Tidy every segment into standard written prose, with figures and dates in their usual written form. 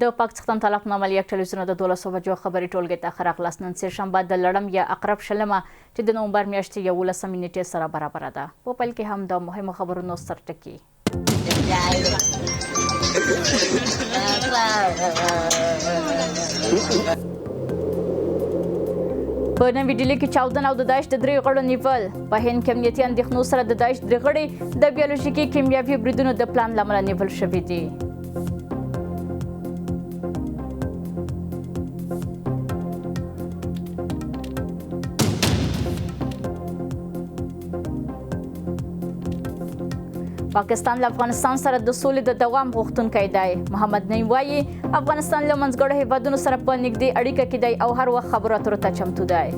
د پاکستان طلب نامه یک تلویزیون د 12 بجو خبري ټولګې ته خراغلاس نن سه شنبه د لړم یا اقرب شلمه چې د نومبر میاشتې 11 نیټې سره برابر ده. په پیل کې هم د مهمو خبرونو سرټکی. په نوې ډیلي کې چاودنه او د داعش د 3 غړو نیول. په هند کې امنیتي اندېښنو سره د داعش 3 غړي د بیولوژیکي کیمیاوي بریدونو د پلان له امله نیول شوي دي. پاکستان له افغانستان سره د سولې د دوام غوښتونکی دی. محمد نعیم وایي افغانستان له منځګړو هیوادونو سره په نږدې اړیکه کې دی او هر وخت خبرو اترو ته چمتو دی.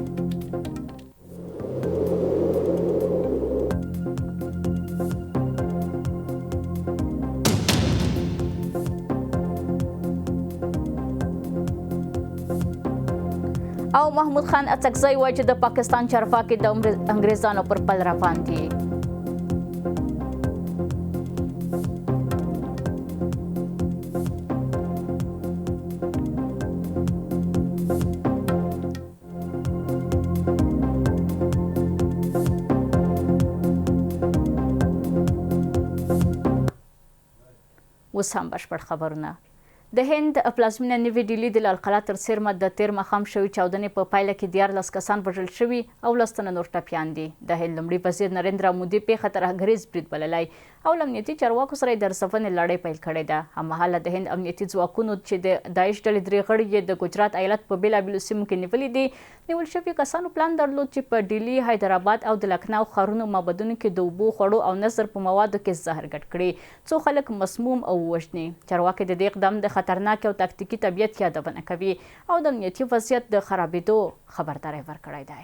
او محمود خان اکسترا وایي چې د پاکستان چارواکي د انګریزانو پر پل روان دي. اوس هم بشپړ خبرونه. د هند پلازمینه نوې ډیلي د لالقلا تر څیرمه د تیر ماښام شوي چاودنې په پایله کې 14 کسان وژل شوي او 10 تنه نور ټپیان دي. د هند لومړي وزیر نریندرا مودي پیښه ترهګریز برید بللی او له امنیتي چارواکو سره یې د رسونې لړۍ پیل کړې ده. هممهاله د هند امنیتي ځواکونو چې د داعش ډلې 3 غړي یې د ګجرات ایالت په بېلابېلو سیمو کې نیولي دي، نیول شوي کسانو پلان درلود چې په ډیلي، حیدرآباد او د لکنو ښارونو مابدونو کې د اوبو، خوړو او نظر په موادو کې زهر ګډ کړي، څو خلک مسموم او ووژني. چارواکي د دې اقدام د خطرناک او تاکتیکي طبیعت یادونه کوي او د امنیتي وضعیت د خرابېدو خبرداری ورکړی دی.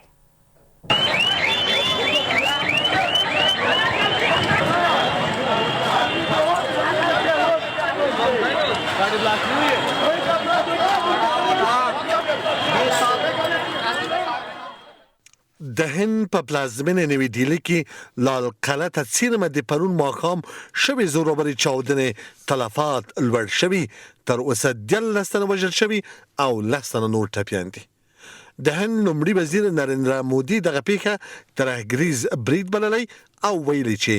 د هند په پلازمینه نوې ډیلي کې لالقلا ته څیرمه د پرون ماښام شوې زورورې چاودنې تلفات لوړ شوي، تر اوسه 11 تنه وژل شوي او 10 تنه نور ټپیان دي. د هند لومړي وزیر نریندرا مودي دغه پیښه ترهګریز برید بللی او ویلي چې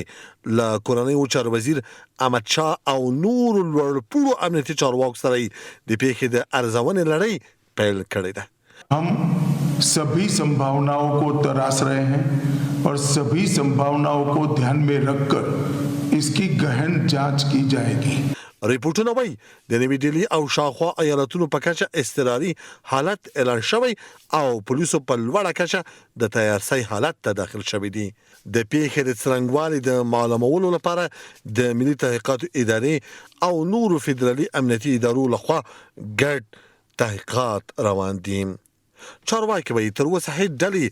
له کورنیو چارو وزیر احمد شاه او نور لوړپوړو امنیتي چارواکو سره د پیښې د ارزونې لړۍ پیل کړې ده. हम सभी संभावनाओं को तराश रहे हैं और सभी संभावनाओं को ध्यान में रखकर इसकी गहन जांच की जाएगी. ریپورټونه وایي د نوې ډیلي او شاوخوا ایالتونو په کچه اضطراري حالت اعلان شوی او پولیسو په لوړه کچه د تیارسۍ حالت ته داخل شوي دي. د پیښې د څرنګوالي د معلومولو لپاره د ملي تحقیقاتو ادارې او نورو فدرالي امنیتي ادارو لخوا ګډ تحقیقات روان دي. چارواکي وایي تر اوسه هیڅ ډلې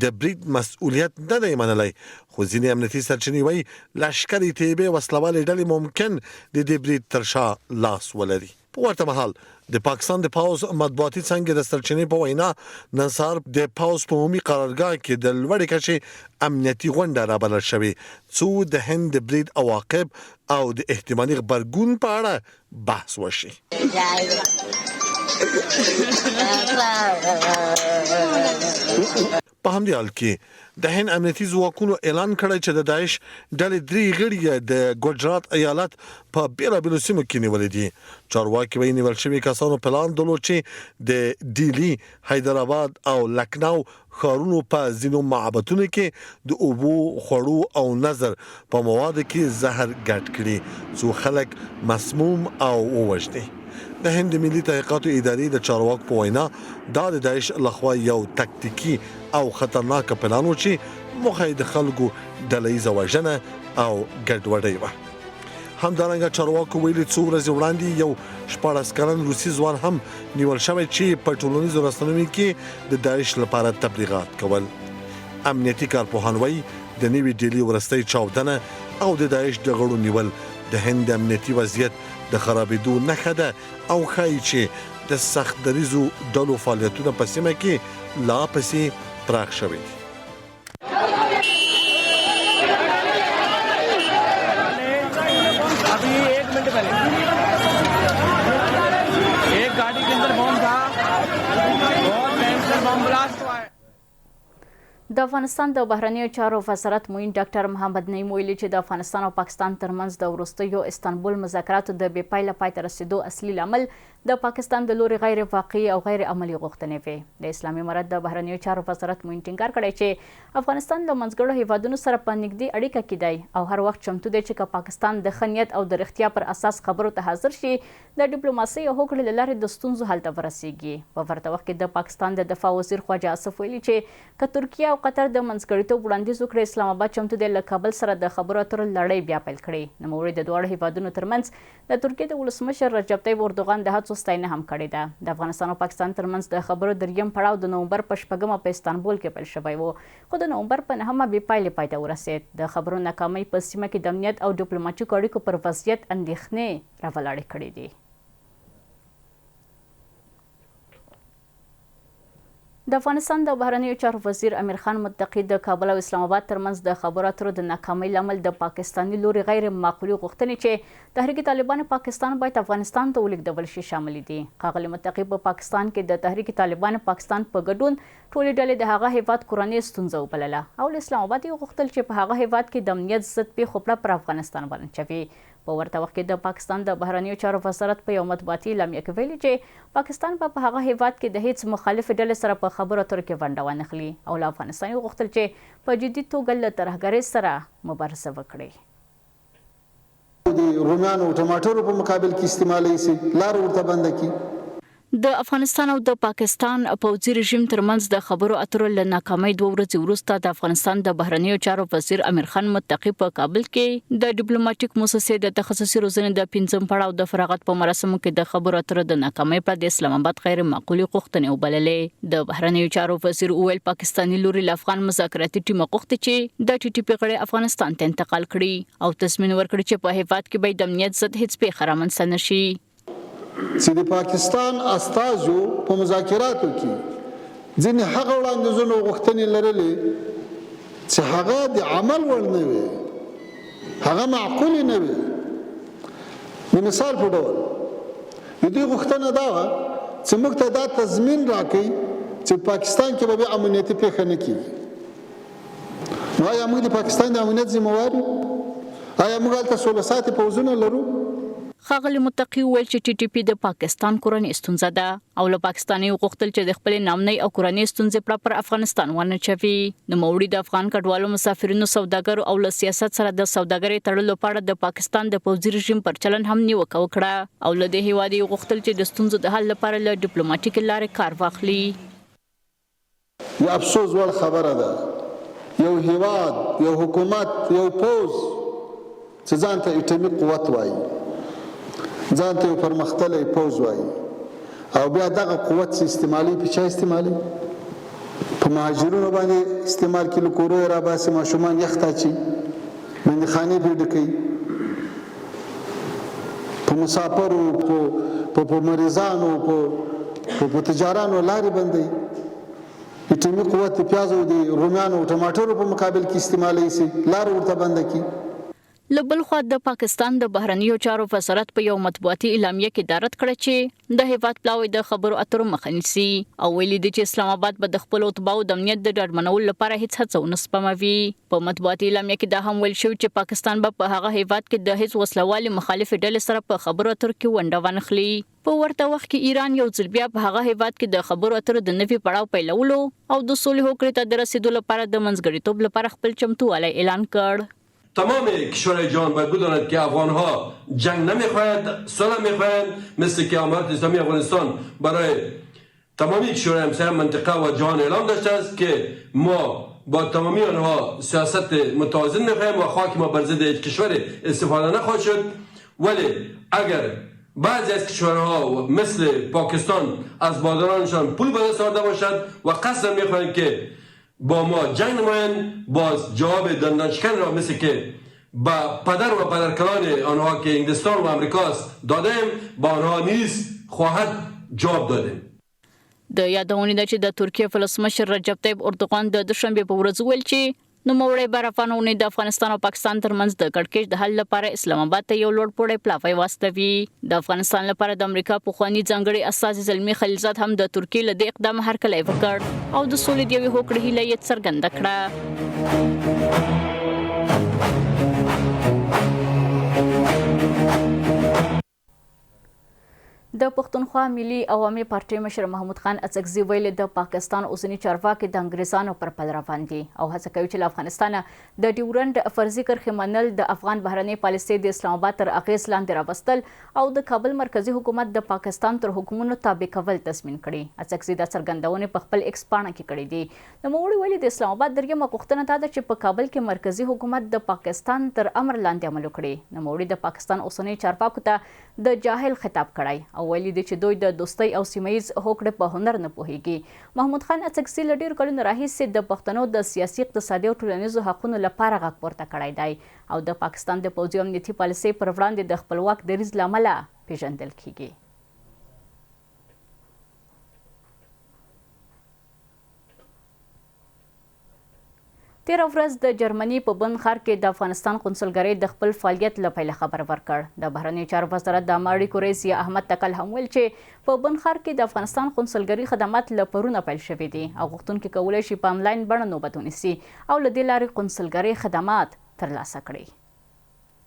د برید مسؤلیت نه دی منلی، خو ځینې امنیتي سرچینې وایي لښکرې طیبې وسلوالې ډلې ممکن د دې برید تر شا لاس ولري. په ورته مهال د پاکستان د پاوز مطبوعاتي څنګه د سرچینې په وینا نن سهار د پاوز په عمومي قرارګاه کې د لوړې کچې امنیتي غونډه رابلل شوې څو د هند د برید عواقب او د احتمالي غبرګون په اړه بحث وشي. په همدې حال کې د هند امنیتي ځواکونو اعلان کړی چې د داعش ډلې 3 غړي د ګجرات ایالت په بیلابیلو سیمو کې نیولي دي. چارواکي وایي نیول شوي کسانو پلان درلود چې د ډیلي، حیدرآباد او لکنو ښارونو په ځینو معبدونو کې د اوبو، خوړو او نظر په موادو کې زهر ګډ کړي څو خلک مسموم او ووژني. د هند ملي تحقیقاتو ادارې د چارواکو په وینا دا د داعش لخوا یو تکتیکي او خطرناک پلان و چې موخه د خلکو ډلهیزه وژنه او ګډوډي وه. همدارنګه چارواکو ویلي څو ورځې وړاندې یو 14 کلن روسي ځوان هم نیول شوی چې په ټولنیزو رسنیو کې د داعش لپاره تبلیغات کول. امنیتي کارپوهان وایي د نوې ډیلي ورستۍ چاودنه او د داعش د غړو نیول د هند امنیتي وضعیت د خرابېدو نښه ده او ښایي چې د سخت دریزو ډلو فعالیتونه په سیمه کې لا پسې پراخ شوي دي. د افغانستان د بهرنیو چارو وزارت معین ډاکټر محمد نعیم ویلي چې د افغانستان او پاکستان ترمنځ د وروستیو استانبول مذاکراتو د بې پایله پای ته رسیدو اصلي لامل د پاکستان د لوري غیر واقعي او غیر عملي غوښتنې وې. د اسلامي امارت د بهرنیو چارو وزارت معین ټینګار کړی چې افغانستان له منځګړو هیوادونو سره په نږدې اړیکه کې دی او هر وخت چمتو دی چې که پاکستان د ښه نیت او د رښتیا پر اساس خبرو ته حاضر شي د ډیپلوماسۍ او هوکړې له لارې د ستونزو حل ته ورسیږي. په ورته وخت کې د پاکستان د دفاع وزیر خواجه آصف ویلي چې که ترکیه او قطر د منځګړیتوب وړاندیز وکړي اسلام آباد چمتو دی له کابل سره د خبرو اترو لړۍ بیا پیل کړي. نوموړي د دواړو هیوادونو ترمنځ د ترکیې د ولسمشر رجب طیب اردوغان د هڅو ستاینه هم کړې ده. د افغانستان او پاکستان ترمنځ د خبرو دریم پړاو د نومبر په 8 په استانبول کې پیل شوی و خو د نومبر په 9 بې پایلې پای ته ورسید. د خبرو ناکامۍ په سیمه کې د امنیت او ډیپلوماټیکو اړیکو پر وضعیت اندېښنې راولاړې کړې دي. د افغانستان د بهرنیو چارو وزیر امیر خان متقي د کابل او اسلام آباد ترمنځ د خبرو اترو د ناکامۍ لامل د پاکستاني لوري غیر معقولي غوښتنې چې تحریک طالبان پاکستان باید افغانستان ته ولیږدول شي شامل دي. ښاغلي متقي په پاکستان کې د تحریک طالبان پاکستان په ګډون ټولې ډلې د هغه هیواد کورنۍ ستونزه وبلله او له اسلام آباد یې غوښتل چې په هغه هیواد کې د امنیت ضد پیښو پړه پر افغانستان باندې چوي. په ورته وخت کې د پاکستان د بهرنیو چارو وزارت په یو مطبوعاتي اعلامیه کې ویلي چې پاکستان په هغه هیواد کې د هیڅ مخالف ډلې سره په خبرو اترو کې ونډه وانخلي او له افغانستان یې غوښتل چې په جدي توګه له ترهګرۍ سره مبارزه وکړي. د رومیانو او ټماټرو په مقابل کې استعمالي سي لار ورته بند کړي. د افغانستان او د پاکستان پوځي رژیم ترمنځ د خبرو اترو له ناکامۍ 2 ورځې وروسته د افغانستان د بهرنیو چارو وزیر امیر خان متقي په کابل کې د ډیپلوماټیک مؤسسې د تخصصي روزنې د 5م پړاو د فراغت په مراسمو کې د خبرو اترو د ناکامۍ په د اسلام آباد غیر معقولي غوښتنې وبللې. د بهرنیو چارو وزیر وویل پاکستاني لوري له افغان مذاکراتي ټیم غوښتي چې د ټي ټي پی غړي افغانستان ته انتقال کړي او تضمین ورکړي چې په هیواد کې به د امنیت ضد هیڅ پیښه رامنځته نشي. چې د پاکستان استازو په مذاکراتو کې ځینې هغه وړاندیزونه غوښتنې لرلې چې هغه د عمل وړ نه وي هغه معقول نه وي. د مثال په ډول د دې غوښتنه دا وه چې موږ ته دا تضمین راکړي چې پاکستان کې به امنیتي پیښه نه کیږي. نو آیا موږ د پاکستان د امنیت ذمہوار یو؟ آیا موږ هلته سوله ساتي پوځونه لرو؟ ښاغلي متقي وویل چې ټي ټي پی د پاکستان کورنۍ ستونزه ده او له پاکستاني غوښتل چې د خپل نامنۍ او کورنۍ ستونزې پر افغانستان ونه چوي. نوموړي د افغان کډوالو مسافرینو سوداګرو او له سیاست سره د سوداګرۍ تړلو په اړه د پاکستان د پوځي رژیم پر چلن هم نیوکه وکړه او له دې هیواد یې غوښتل چې د ستونزو د حل لپاره له ډیپلوماټیکې لارې کار واخلي. د افسوس وړ خبره ده یو هیواد یو حکومت یو پوځ چې ځان ته اټومي قوت وایي ځان ته یو پرمختللی پوځ وایي او بیا دغه قوت چې استعمالي په چا استعمالي په مهاجرونو باندې استعمال کړي له کورو یې راباسي ماشومان یخ ته اچي بندیخانې پرې ډکوي په مسافرو په مریضانو په تجارانو لارې بندوي. اټومي قوت د پیازو د رومیانو او ټماټرو په مقابل کې استعمالي سي لار ورته بند کړي. له بل خوا د پاکستان د بهرنیو چارو وزارت په یو مطبوعاتي اعلامیه کې دارت کړی چې د هیواد پلاوی د خبرو اترو مخه نیسي او ویلي دي چې اسلام آباد به د خپلو اتباعو د امنیت د ډاډمنولو لپاره هیڅ هڅه ونه سپموي. په مطبوعاتي اعلامیه کې دا هم ویل شوي چې پاکستان به په هغه هیواد کې د هیڅ وسلوالې مخالفې ډلې سره په خبرو اترو کې ونډه وانخلي. په ورته وخت کې ایران یو ځل بیا په هغه هیواد کې د خبرو اترو د نوي پړاو پیلولو او د سولې هوکړې ته د رسیدو لپاره د منځګړیتوب لپاره خپل چمتووالی اعلان کړ. تمام کشورهای جهان باید بداند که افغانها جنگ نمیخواهند صلح میخواهند مثل که امارت اسلامی افغانستان برای تمامی کشورهای همسایه منطقه و جهان اعلام داشته است که ما با تمامی آنها سیاست متوازن میخواهیم و خاک ما بر ضد هیچ کشور استفاده نخواهد شد. ولی اگر بعضی از کشورها مثل پاکستان از بادرانشان پول به دست آورده باشد و قصد میخواهند که با ما جنگ نمایند باز جواب دندانشکن را مثل که با پدر و پدرکلان آنها که انگلستان و امریکاست دادیم با آنها نیز خواهد جواب دادیم. د یادونې ده چې د ترکیه ولسمشر رجب طیب اردوغان د دوشنبه په ورځ ویل چې نوموړی برافانونه د افغانستان او پاکستان ترمنځ د کړکېچ د حل لپاره اسلام آباد ته یو لوړپوړی پلاوی واستوي. د افغانستان لپاره د امریکا پخوانی ځانګړي استازي زلمي خلیلزاد هم د ترکیې له دې اقدام هرکلی وکړ او د سولې د یوې هوکړې هیله یې څرګنده کړه. د پښتونخوا ملي عوامي پارټۍ مشر محمود خان اڅکزي ویلي د پاکستان اوسني چارواکي د انګریزانو پر پل روان دي او هڅه کوي چې له افغانستانه د ډیورنډ فرضي کرښې منل د افغان بهرنۍ پالیسۍ د اسلام آباد تر اغېز لاندې راوستل او د کابل مرکزي حکومت د پاکستان تر حکومتونو تابع کول تضمین کړي. اڅکزي دا څرګندونې په خپل ایکس پاڼه کې کړې دي. نوموړي ویلي د اسلام آباد درېیمه غوښتنه دا ده چې په کابل کې مرکزي حکومت د پاکستان تر امر لاندې عمل وکړي. نوموړي د پاکستان اوسنۍ چارواکو ته د جاهل خطاب کړی او ویلي دي چې دوی د دوستۍ او سیمهییز هوکړې په هنر نه پوهیږي. محمود خان اڅکزي له ډېرو کلونو راهیسې د پښتنو د سیاسي، اقتصادي او ټولنیزو حقونو لپاره غږ پورته کړی دی او د پاکستان د پوځي امنیتي پالیسۍ پر وړاندې د خپلواک دریځ له امله پیژندل کیږي. تیره ورځ د جرمني په بن ښار کې د افغانستان قونسلګرۍ د خپل فعالیت له پیله خبر ورکړ. د بهرنیو چارو وزارت د عامه اړیکو رئیس احمد تکل هم ویل چې په بن ښار کې د افغانستان قونسلګرۍ خدمات له پرونه پیل شوي دي او غوښتونکي کولی شي په آنلاین بڼه نوبت ونیسي او له دې لارې قونسلګرۍ خدمات ترلاسه کړي.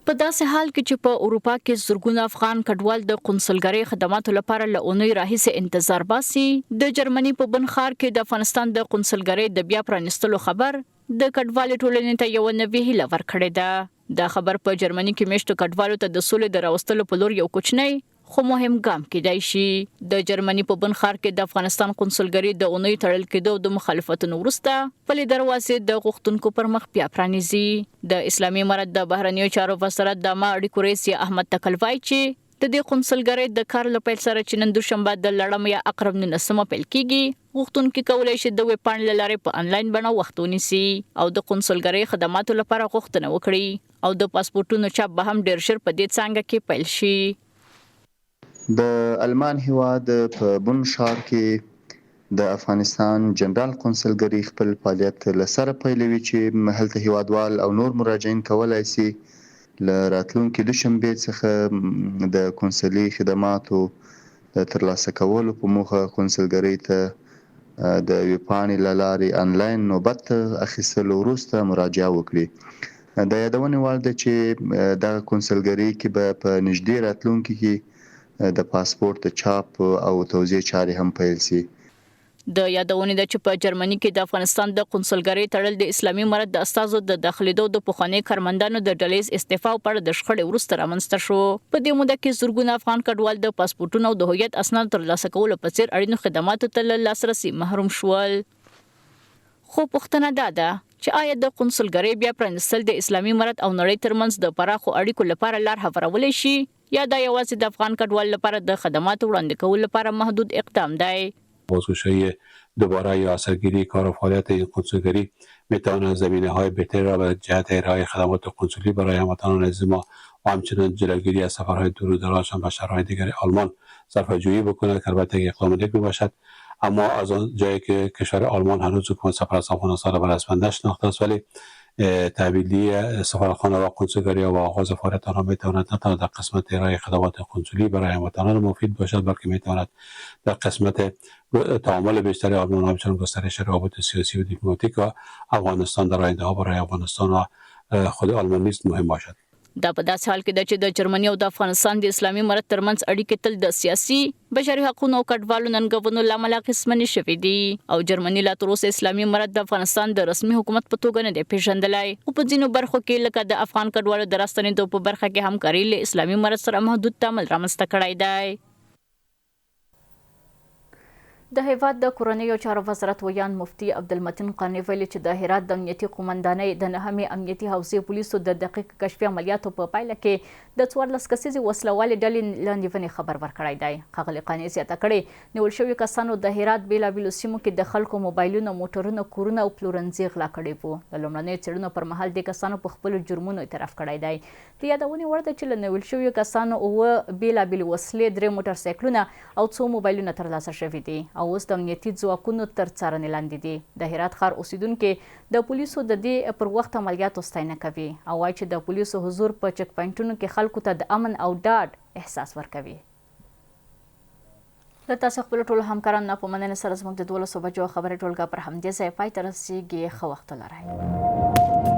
په داسې حال کې چې په اروپا کې زرګونه افغان کډوال د قونسلګرۍ خدماتو لپاره له اونۍ راهیسې انتظار باسي، د جرمني په بن ښار کې د افغانستان د قونسلګرۍ د بیا پرانیستلو خبر د کډوالي ټولنې ته یوه نوې هیله ورکړې ده. دا خبر په جرمني کې میشتو کډوالو ته د سولې د راوستلو په لور یو کوچنی خو مهم ګام کیدای شي. د جرمني په بن ښار کې د افغانستان قونسلګرۍ د اونۍ تړل کېدو د مخالفتونو وروسته پلي دروازې د غوښتونکو پر مخ بیا پرانیزي. د اسلامي امارت د بهرنیو چارو وزارت د عامه اړیکو رئیس احمد تکل وایي چې د دې قونسلګرۍ د کار له پیل سره چې نن دوشنبه د لړم یا اقرب 19 پیل کیږي، غوښتونکي کولی شي د ویب پاڼې له لارې په آنلاین بڼه وخت ونیسي او د قونسلګرۍ خدماتو لپاره غوښتنه وکړي او د پاسپورټونو چاپ به هم ډېر ژر په دې څانګه کې پیل شي. د المان هیواد په بن ښار کې د افغانستان جنرال قونسلګرۍ خپل فعالیت له سره پیلوي چې هلته هیوادوال او نور مراجعین کولی شي له راتلونکي دوشنبې څخه د قونسلي خدماتو د ترلاسه کولو په موخه قونسلګرۍ ته د ویب پاڼې له لارې آنلاین نوبت اخیستلو وروسته مراجعه وکړي. د یادونې وړ ده چې دغه قونسلګرۍ کې به په نږدې راتلونکي کې د پاسپورت چاپ او توزیع چارې هم پیل شي. د یادونې ده چې په جرمني کې د افغانستان د قونسلګرۍ تړل د اسلامي امارت د استازو د داخلېدو د پخواني کارمندانو د ډلهییز استعفا په اړه د شخړې وروسته رامنځته شو. په دې موده کې زرګونه افغان کډوال د پاسپورټونو او د هویت اسنادو ترلاسه کولو په څیر اړینو خدماتو ته له لاسرسي محروم شول. خو پوښتنه دا ده چې آیا د قونسلګرۍ بیا پرانیستل د اسلامي امارت او نړۍ ترمنځ د پراخو اړیکو لپاره لار هوارولی شي یا دا یوازې د افغان کډوال لپاره د خدماتو وړاندې کولو لپاره محدود اقدام دی؟ بازگشایی دوباره یا اثرگیری کار و فعالیت این قونسلگری میتواند زمینه‌های بهتری را به جهت ارائه خدمات قونسولی برای هموطنان عزیز ما و همچنین جلوگیری از سفرهای دور و دراز به شهرهای دیگر آلمان صرفه‌جویی بکند که البته یک اقدام نیک میباشد، اما از آن جایی که کشور آلمان هنوز حکومت سفر از افغانستان را به رسمیت نشناخته است، ولی تحویلی سفارتخانه و قونسلگری و آغاز فعالیت آنها میتواند نه تنها در قسمت ارائه خدمات قونسولی برای هموطنان مفید باشد، بلکه میتواند در قسمت تعامل بیشتر آلمان و همچنین گسترش روابط سیاسی و دیپلماتیک و افغانستان در آینده ها برای افغانستان و خود آلمان نیز مهم باشد. دا په داسې حال کې ده چې د جرمني او د افغانستان د اسلامي امارت ترمنځ اړیکې تل د سیاسي، بشري حقونو او کډوالو ننګونو له امله اغېزمنې شوې دي او جرمني لا تر اوسه اسلامي امارت د افغانستان د رسمي حکومت په توګه نه دی پیژندلی. خو په ځینو برخو کې لکه د افغان کډوالو د راستنېدو په برخه کې همکاري له اسلامي امارت سره محدود تعامل رامنځته کړی دی. د هیواد د کورنیو چارو وزارت ویان مفتي عبدالمتین قانی ویلي چې د هرات د امنیتي قومندانۍ د 9مې امنیتي حوزې پولیسو د دقیق کشفي عملیاتو په پایله کې د 14 کسیزې وسلوالې ډلې له نیونې خبر ورکړی دی. ښاغلي قانی زیاته کړې نیول شوي کسانو د هرات بېلابېلو سیمو کې د خلکو موبایلونه، موټرونه، کورونه او پلورنځي غلا کړي وو. د لومړنیو څېړنو پر مهال دې کسانو په خپلو جرمونو اعتراف کړی دی. د یادونې وړ ده چې له نیول شویو کسانو 9 بېلابېلې وسلې، 3 موټر سایکلونه او 2 موبایلونه ترلاسه شوي دي او اوس د امنیتي ځواکونو تر څارنې لاندې دي. د هرات ښار اوسیدونکي د پولیسو د دې پر وخت عملیاتو ستاینه کوي او وایي چې د پولیسو حضور په چک پوینټونو کې خلکو ته د امن او ډاډ احساس ورکوي. له تاسو خپل ټولو همکارانو نه په مننه سره زموږ د 12 بجو خبري ټولګه پر همدې ځای پای ته رسیږي. ښه وخت ولرئ.